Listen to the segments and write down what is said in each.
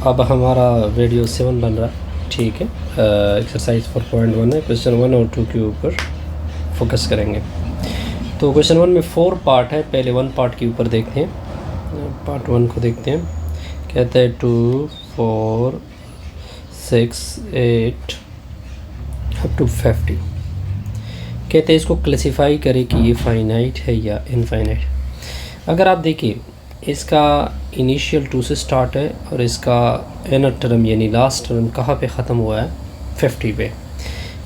अब हमारा वीडियो 7 बन रहा है, ठीक है। एक्सरसाइज 4.1 है, क्वेश्चन 1 और 2 के ऊपर फोकस करेंगे। तो क्वेश्चन 1 में 4 पार्ट है, पहले 1 पार्ट के ऊपर देखते हैं। पार्ट 1 को देखते हैं। कहता है 2, 4, 6, 8 अप टू 50। कहते हैं इसको क्लासिफाई करें कि ये फाइनाइट है या इनफाइनाइट। अगर आप देखिए, इसका इनिशियल 2 से स्टार्ट है और इसका इनर टर्म यानी लास्ट टर्म कहाँ पे ख़त्म हुआ है, 50 पे।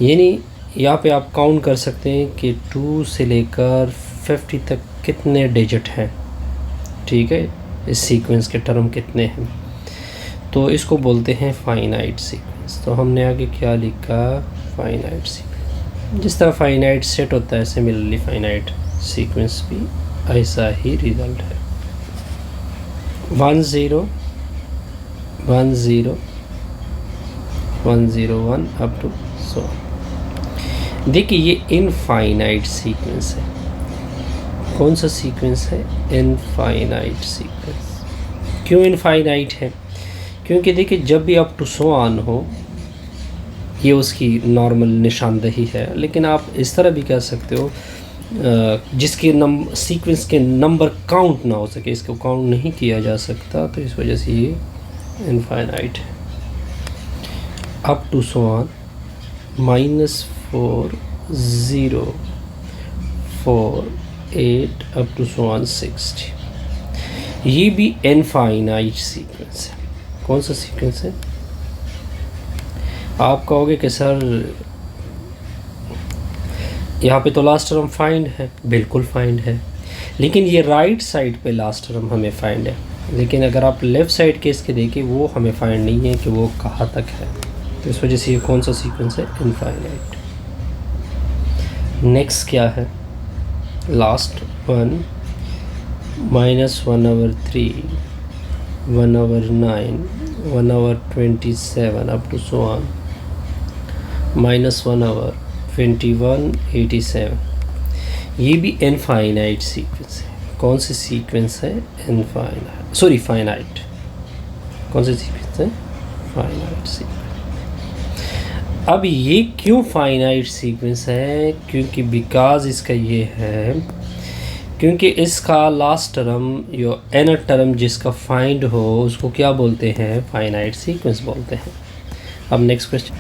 यानी यहाँ पे आप काउंट कर सकते हैं कि 2 से लेकर 50 तक कितने डिजिट हैं, ठीक है। इस सीक्वेंस के टर्म कितने हैं, तो इसको बोलते हैं फाइनाइट सीक्वेंस। तो हमने आगे क्या लिखा, फाइनाइट सीक्वेंस। जिस तरह फाइनाइट सेट होता है सिमिलरली फाइनाइट सीक्वेंस भी ऐसा ही रिज़ल्ट है। 1 0 1 0 1 0 1 अप टू सो। देखिए ये इनफाइनाइट सीक्वेंस है। कौन सा सीक्वेंस है, इनफाइनाइट सीक्वेंस। क्यों इनफाइनाइट है, क्योंकि देखिए जब भी अप टू सो ऑन हो, ये उसकी नॉर्मल निशानदेही है। लेकिन आप इस तरह भी कह सकते हो जिसके सीक्वेंस के नंबर काउंट ना हो सके, इसको काउंट नहीं किया जा सकता, तो इस वजह से ये इनफाइनाइट है। Up to so on -4 0 4 8 up to so on 60, ये भी इनफाइनाइट सीक्वेंस है। कौन सा सीक्वेंस है। आप कहोगे कि सर यहाँ पे तो लास्ट टर्म फाइंड है, बिल्कुल फाइंड है, लेकिन ये राइट साइड पे लास्ट टर्म हमें फाइंड है। लेकिन अगर आप लेफ़्ट साइड के इसके देखें, वो हमें फाइंड नहीं है कि वो कहाँ तक है। तो इस वजह से ये कौन सा सीक्वेंस है, इनफाइनाइट। नेक्स्ट क्या है, last 1 -1/3 1/9 1/27 up to so on -1/21 87, ये भी इनफाइनाइट सीक्वेंस है। कौन सी सीक्वेंस है, इनफाइनाइट, सॉरी फाइनाइट। कौन सी सीक्वेंस है, फाइनाइट सीक्वेंस। अब ये क्यों फाइनाइट सीक्वेंस है, क्योंकि बिकॉज इसका ये है, क्योंकि इसका लास्ट टर्म या इनर टर्म जिसका फाइंड हो उसको क्या बोलते हैं, फाइनाइट सीक्वेंस बोलते हैं। अब नेक्स्ट क्वेश्चन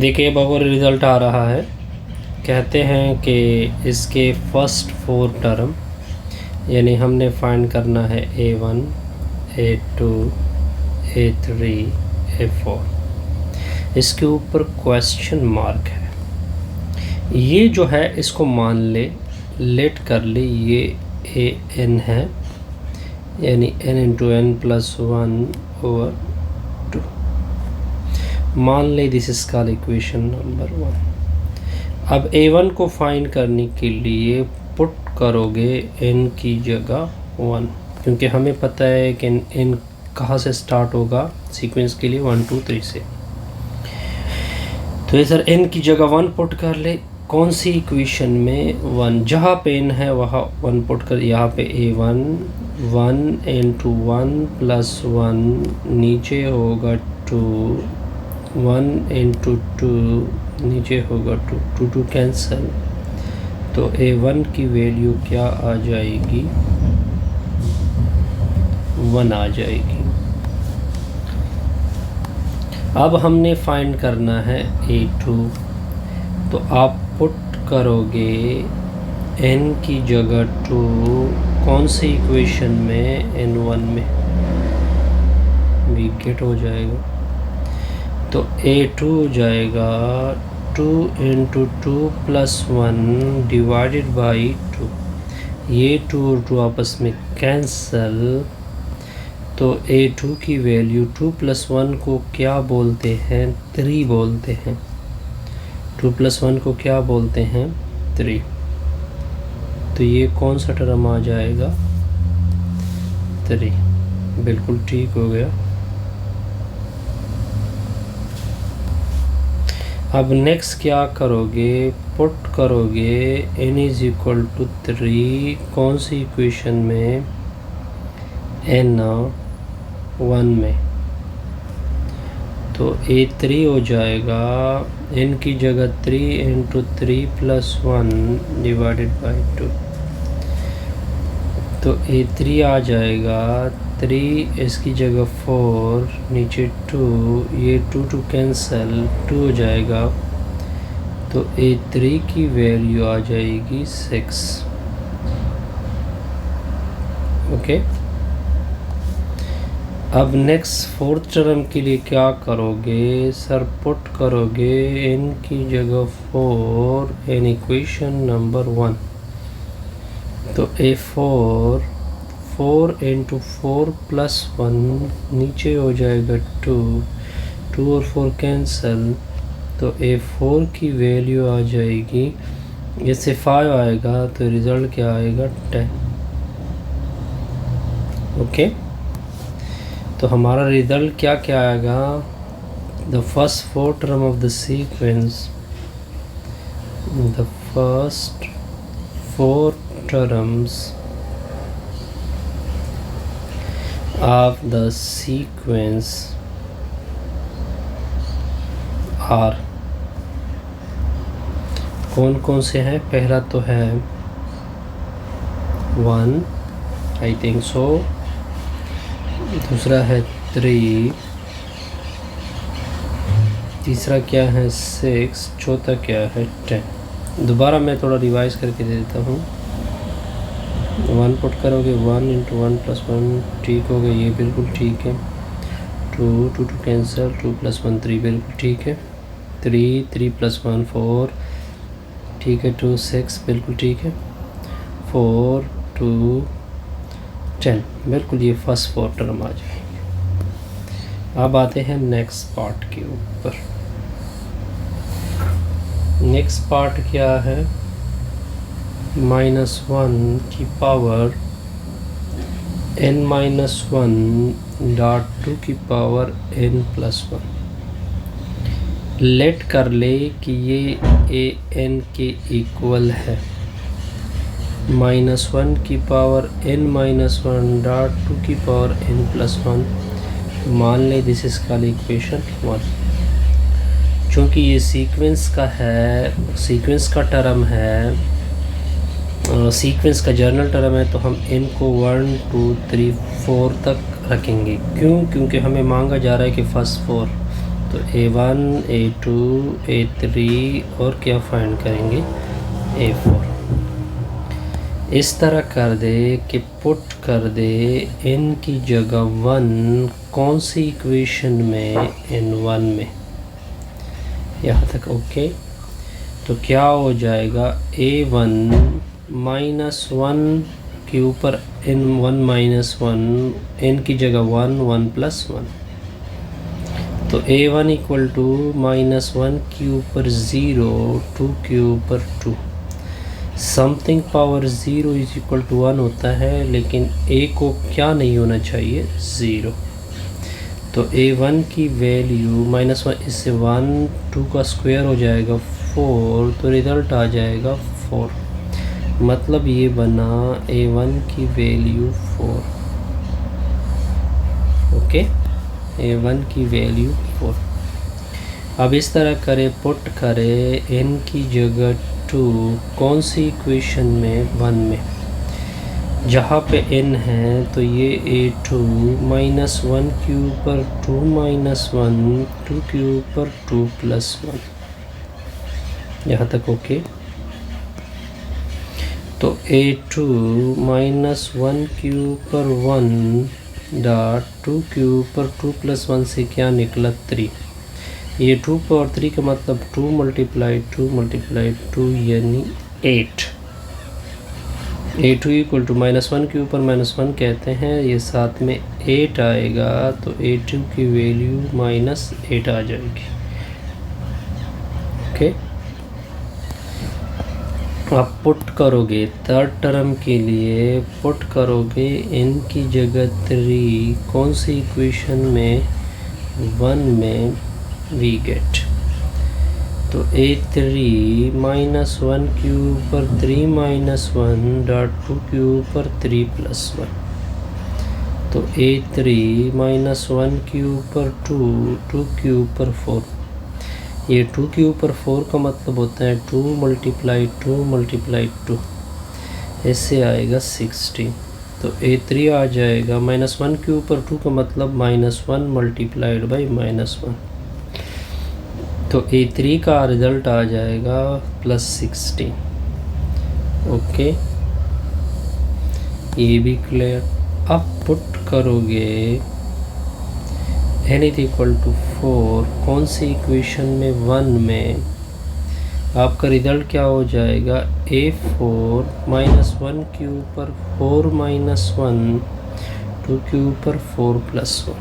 देखिए, अब और रिज़ल्ट आ रहा है। कहते हैं कि इसके फर्स्ट 4 टर्म यानी हमने फाइंड करना है A1 A2 A3 A4। इसके ऊपर क्वेश्चन मार्क है। ये जो है इसको मान ले, लेट कर ले, ये AN है, यानी n × n + 1/2। मान ले this is called equation number 1। अब A1 को फाइंड करने के लिए पुट करोगे n की जगह 1, क्योंकि हमें पता है कि n कहाँ से स्टार्ट होगा सीक्वेंस के लिए, 1 2 3 से। तो सर n की जगह 1 पुट कर ले। कौन सी इक्वेशन में 1, जहाँ पे n है वहाँ 1 पुट कर। यहाँ पे A1 1 × 1 + 1 नीचे होगा 2 1 × 2 नीचे होगा 2 2 2 कैंसिल। तो A1 की वैल्यू क्या आ जाएगी, 1 आ जाएगी। अब हमने फाइंड करना है A2, तो आप पुट करोगे n की जगह 2 कौन सी इक्वेशन में, n1 में, भी गेट हो जाएगा। तो A2 जाएगा 2 × 2 + 1 डिवाइडेड बाई 2। ये 2 और 2 आपस में कैंसल। तो A2 की वैल्यू 2 + 1 को क्या बोलते हैं, 3 बोलते हैं। 2 + 1 को क्या बोलते हैं, 3। तो ये कौन सा टर्म आ जाएगा, 3। बिल्कुल ठीक हो गया। अब नेक्स्ट क्या करोगे, पुट करोगे n = 3 कौन सी इक्वेशन में, n 1 में। तो A3 हो जाएगा n की जगह 3 इंटू 3 प्लस 1 डिवाइडेड बाई 2। तो A3 आ जाएगा 3, इसकी जगह 4, नीचे 2, ये 2 कैंसल, 2 हो जाएगा। तो A3 की वैल्यू आ जाएगी 6। ओके, अब नेक्स्ट फोर्थ टर्म के लिए क्या करोगे सर? पुट करोगे n की जगह 4 इन इक्वेशन नंबर 1। तो A4 4 इंटू 4 प्लस 1, नीचे हो जाएगा 2, 2 और 4 कैंसल। तो A4 की वैल्यू आ जाएगी, इससे 5 आएगा तो रिज़ल्ट क्या आएगा? 10। ओके, तो हमारा रिज़ल्ट क्या क्या आएगा? The first 4 term of the sequence, the first 4 terms of the sequence are, कौन कौन से हैं? पहला तो है 1, आई थिंक सो, दूसरा है 3, तीसरा क्या है 6, चौथा क्या है 10। दोबारा मैं थोड़ा रिवाइज करके दे देता हूँ। 1 पुट करोगे 1 इंटू 1 प्लस 1, ठीक हो गया, ये बिल्कुल ठीक है। 2 कैंसिल, 2 प्लस 1 3, बिल्कुल ठीक है। 3 प्लस 1 4, ठीक है। 2 6, बिल्कुल ठीक है। 4 2 10, बिल्कुल ये फर्स्ट 4 टर्म आ जाएंगे। अब आते हैं नेक्स्ट पार्ट के ऊपर। नेक्स्ट पार्ट क्या है? -1 की पावर n-1 डॉट 2 की पावर n+1। लेट कर ले कि ये an के इक्वल है। -1 की पावर n-1 डॉट 2 की पावर n+1, मान ले दिस इज कॉल्ड इक्वेशन 1। चूँकि ये सीक्वेंस का है, सीक्वेंस का टर्म है, सीक्वेंस का जर्नल टर्म है, तो हम n को 1 2 3 4 तक रखेंगे। क्यों? क्योंकि हमें मांगा जा रहा है कि फर्स्ट 4, तो A1 A2 A3 और क्या फाइंड करेंगे? A4। इस तरह कर दे कि पुट कर दे n की जगह 1 कौन सी इक्वेशन में? n1 में। यहाँ तक ओके। तो क्या हो जाएगा? A1 -1 के ऊपर n1 -1, n की जगह 1 1 प्लस 1। तो A1 इक्वल टू -1 के ऊपर 0, 2 के ऊपर 2। Something power 0 is equal to 1 होता है, लेकिन A को क्या नहीं होना चाहिए? 0। तो A1 की वैल्यू -1, इससे 1 2 का स्क्वायर हो जाएगा 4, तो रिज़ल्ट आ जाएगा 4। मतलब ये बना A1 की वैल्यू 4। ओके, A1 की वैल्यू 4। अब इस तरह करे, पुट करे n की जगह 2 कौन सी इक्वेशन में? 1 में। जहाँ पे n है तो ये A2 -1 के ऊपर 2 -1, 2 के ऊपर 2 प्लस 1। यहाँ तक ओके। तो A2 -1 के ऊपर 1 डॉट 2 के ऊपर 2 प्लस 1 से क्या निकला? 3। ये 2 पावर 3 का मतलब 2 मल्टीप्लाई 2 यानी 8। A2 इक्वल टू -1 के ऊपर -1 कहते हैं, ये साथ में 8 आएगा, तो A2 की वैल्यू -8 आ जाएगी। ओके, आप पुट करोगे थर्ड टर्म के लिए, पुट करोगे n की जगह 3 कौन सी इक्वेशन में? 1 में। वी गेट, तो A3 -1 के ऊपर 3 -1 डॉट 2 के ऊपर 3 प्लस 1। तो A3 माइनस 1 के ऊपर 2, 2 के ऊपर 4। ये 2 के ऊपर 4 का मतलब होता है 2 मल्टीप्लाई 2 मल्टीप्लाई 2, इससे आएगा 16। तो A3 आ जाएगा माइनस 1 के ऊपर 2 का मतलब -1 मल्टीप्लाइड बाई -1। तो A3 का रिज़ल्ट आ जाएगा +16। ओके, ये भी क्लियर। अब पुट करोगे n इक्वल टू 4 कौन सी इक्वेशन में 1 में, आपका रिज़ल्ट क्या हो जाएगा A4 -1 के ऊपर 4 -1, 2 के ऊपर 4 + 1।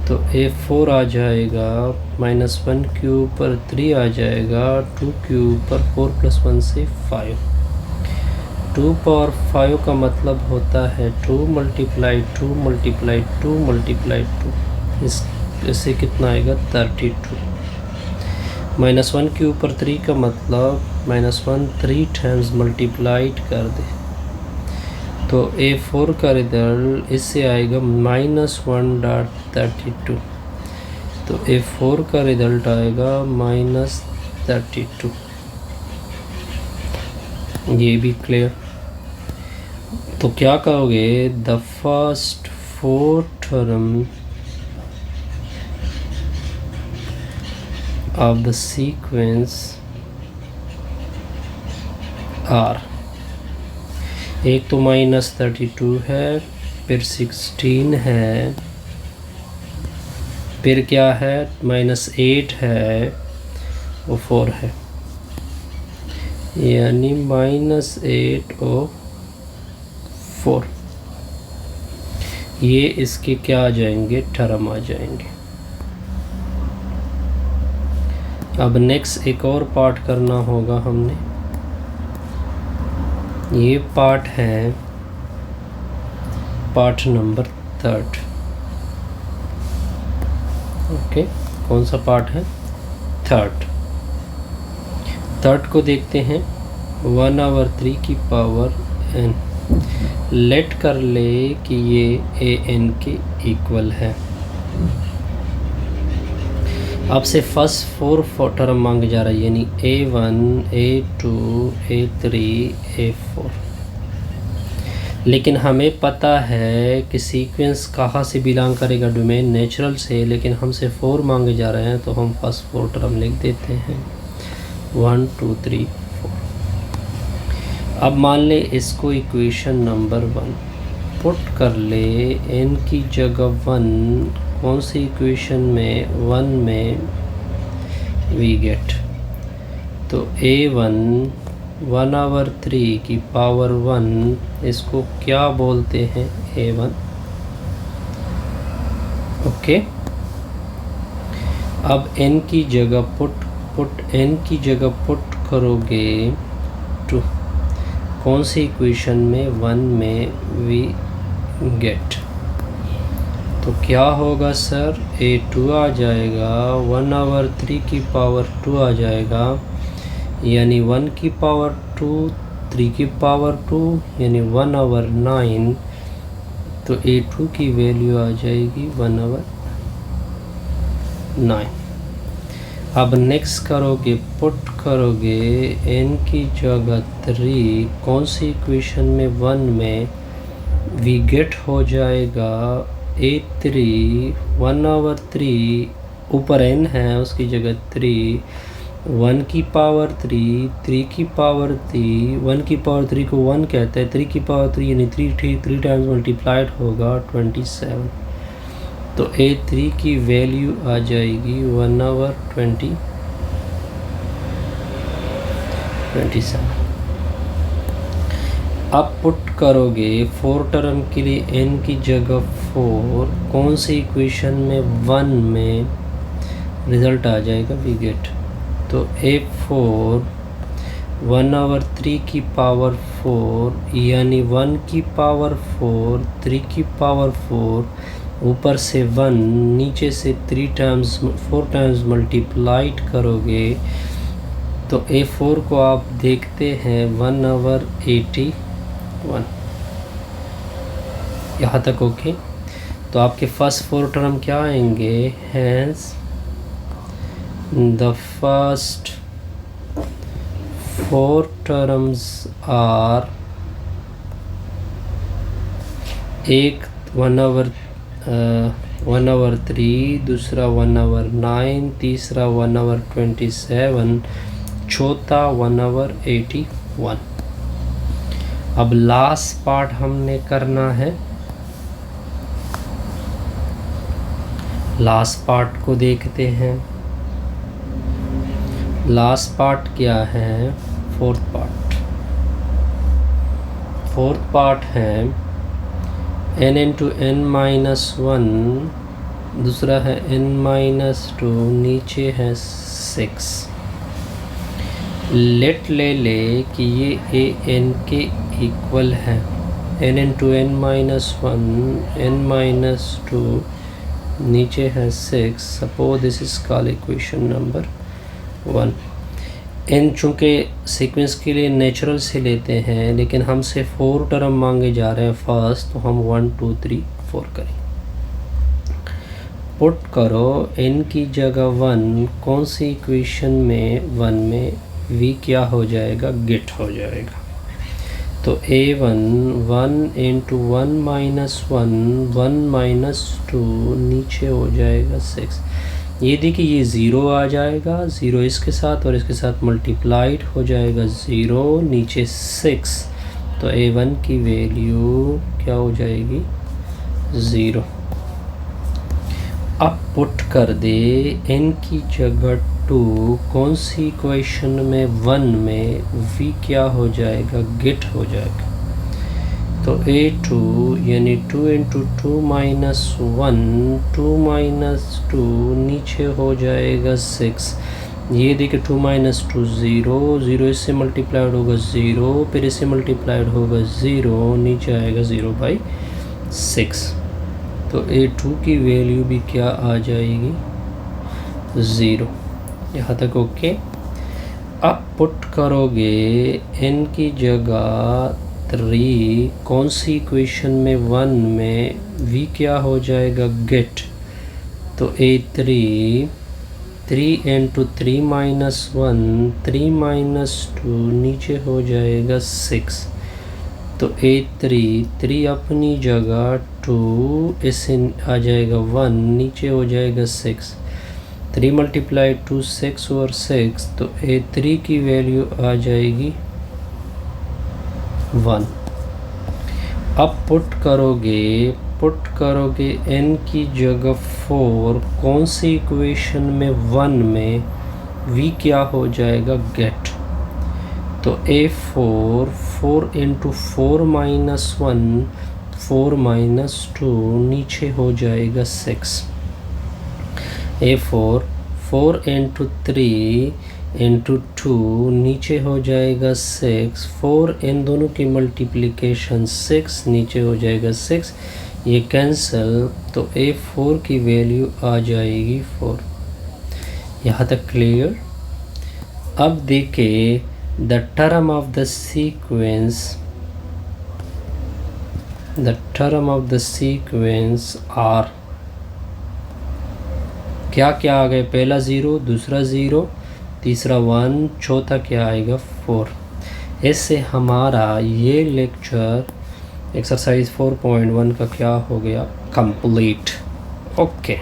तो A4 आ जाएगा -1 के ऊपर 3 आ जाएगा, 2 के ऊपर 4 + 1 से 5। 2 पावर 5 का मतलब होता है 2 मल्टीप्लाई 2 मल्टीप्लाई 2 मल्टीप्लाई 2, इससे कितना आएगा 32। -1 के ऊपर 3 का मतलब -1 3 टाइम्स मल्टीप्लाइड कर दे, तो A4 का रिजल्ट इससे आएगा -1.32। तो A4 का रिजल्ट आएगा -32। ये भी क्लियर। तो क्या कहोगे, the first 4 term of the sequence are, एक तो -32 है, फिर 16 है, फिर क्या है -8 है, वो 4 है, यानी -8 और 4। ये इसके क्या आ जाएंगे, टर्म आ जाएंगे। अब नेक्स्ट एक और पार्ट करना होगा हमने। ये पार्ट है पार्ट नंबर 3। ओके, कौन सा पार्ट है, 3 को देखते हैं। 1/3 की पावर n, लेट कर ले कि ये an के इक्वल है। आपसे फर्स्ट 4 टर्म मांगे जा रहा है, यानी A1 A2 A3 A4। लेकिन हमें पता है कि सीक्वेंस कहाँ से बिलोंग करेगा, डोमेन नेचुरल से, लेकिन हमसे 4 मांगे जा रहे हैं, तो हम फर्स्ट 4 टर्म लिख देते हैं 1 2 3 4। अब मान ले इसको इक्वेशन नंबर 1 पुट कर ले, n की जगह 1 कौन सी इक्वेशन में, 1 में वी गेट, तो A1 1/3 की पावर 1, इसको क्या बोलते हैं, A1। ओके, अब n की जगह n की जगह पुट करोगे 2 कौन सी इक्वेशन में, 1 में वी गेट, तो क्या होगा सर, A2 आ जाएगा 1/3 की पावर 2 आ जाएगा, यानी 1 की पावर 2, 3 की पावर 2, यानी 1/9। तो A2 की वैल्यू आ जाएगी 1/9। अब नेक्स्ट करोगे, पुट करोगे n की जगह 3 कौन सी इक्वेशन में, 1 में वी गेट हो जाएगा A3 1/3, ऊपर n है उसकी जगह 3, 1 की पावर 3, 3 की पावर 3, 1 की पावर 3 को 1 कहते हैं, 3 की पावर 3 यानी 3 टाइम्स मल्टीप्लाइड होगा 27। तो A3 की वैल्यू आ जाएगी 1/27। अब पुट करोगे 4 टर्म के लिए n की जगह 4 कौन सी इक्वेशन में, 1 में रिज़ल्ट आ जाएगा वी गेट, तो A4 1/3 की पावर 4, यानी 1 की पावर 4, 3 की पावर 4, ऊपर से 1, नीचे से 4 टाइम्स मल्टीप्लाइड करोगे, तो A4 को आप देखते हैं 1/81। यहाँ तक ओके। तो आपके फर्स्ट 4 टर्म क्या आएंगे, hence the first 4 terms are, एक 1/3, दूसरा 1/9, तीसरा 1/27, चौथा 1/81। अब लास्ट पार्ट हमने करना है। लास्ट पार्ट को देखते हैं। लास्ट पार्ट क्या है, फोर्थ पार्ट। फोर्थ पार्ट है n into n-1, दूसरा है n-2, नीचे है 6। लेट ले कि ये a n के इक्वल है। n into n-1, n-2, नीचे है 6। Suppose this is called equation number 1। n चूँकि सीक्वेंस के लिए नेचुरल से लेते हैं, लेकिन हमसे 4 टर्म मांगे जा रहे हैं फर्स्ट, तो हम 1 2 3 4 करें। पुट करो n की जगह 1, कौन सी इक्वेशन में 1 में v क्या हो जाएगा, गेट हो जाएगा। तो a1 1 into 1 minus 1 1 minus 2, नीचे हो जाएगा 6। ये देखिए ये 0 आ जाएगा, 0 इसके साथ और इसके साथ मल्टीप्लाइड हो जाएगा 0, नीचे 6। तो a1 की वैल्यू क्या हो जाएगी, 0। अब पुट कर दे n की जगह 2, कौन सी इक्वेशन में 1 में v क्या हो जाएगा, गेट हो जाएगा। तो a2 यानी 2 into 2 minus 1, 2 minus 2, नीचे हो जाएगा 6। ये देखिए 2 minus 2 0, 0 इससे मल्टीप्लाइड होगा 0, फिर इससे मल्टीप्लाइड होगा 0, नीचे आएगा 0/6। तो a2 की वैल्यू भी क्या आ जाएगी, 0। यहाँ तक ओके। अब पुट करोगे n की जगह 3, कौन सी इक्वेशन में 1 में v क्या हो जाएगा, गेट। तो a3 3 into 3 minus 1, 3 minus 2, नीचे हो जाएगा 6। तो a3 3 अपनी जगह 2, इससे आ जाएगा 1, नीचे हो जाएगा 6। 3 मल्टीप्लाई 2 6 और 6, तो a3 की वैल्यू आ जाएगी 1। अब पुट करोगे n की जगह 4, कौन सी इक्वेशन में 1 में v क्या हो जाएगा, गेट। तो a4 4 into 4 minus 1, 4 minus 2, नीचे हो जाएगा 6। a4 4 into 3 into 2, नीचे हो जाएगा 6। 4 इन दोनों की मल्टीप्लिकेशन 6, नीचे हो जाएगा 6, ये कैंसिल। तो a4 की वैल्यू आ जाएगी 4। यहाँ तक क्लियर। अब देखिए the term of the sequence are क्या क्या आ गए, पहला 0, दूसरा 0, तीसरा 1, चौथा क्या आएगा 4। इससे हमारा ये लेक्चर एक्सरसाइज 4.1 का क्या हो गया, कंप्लीट। ओके।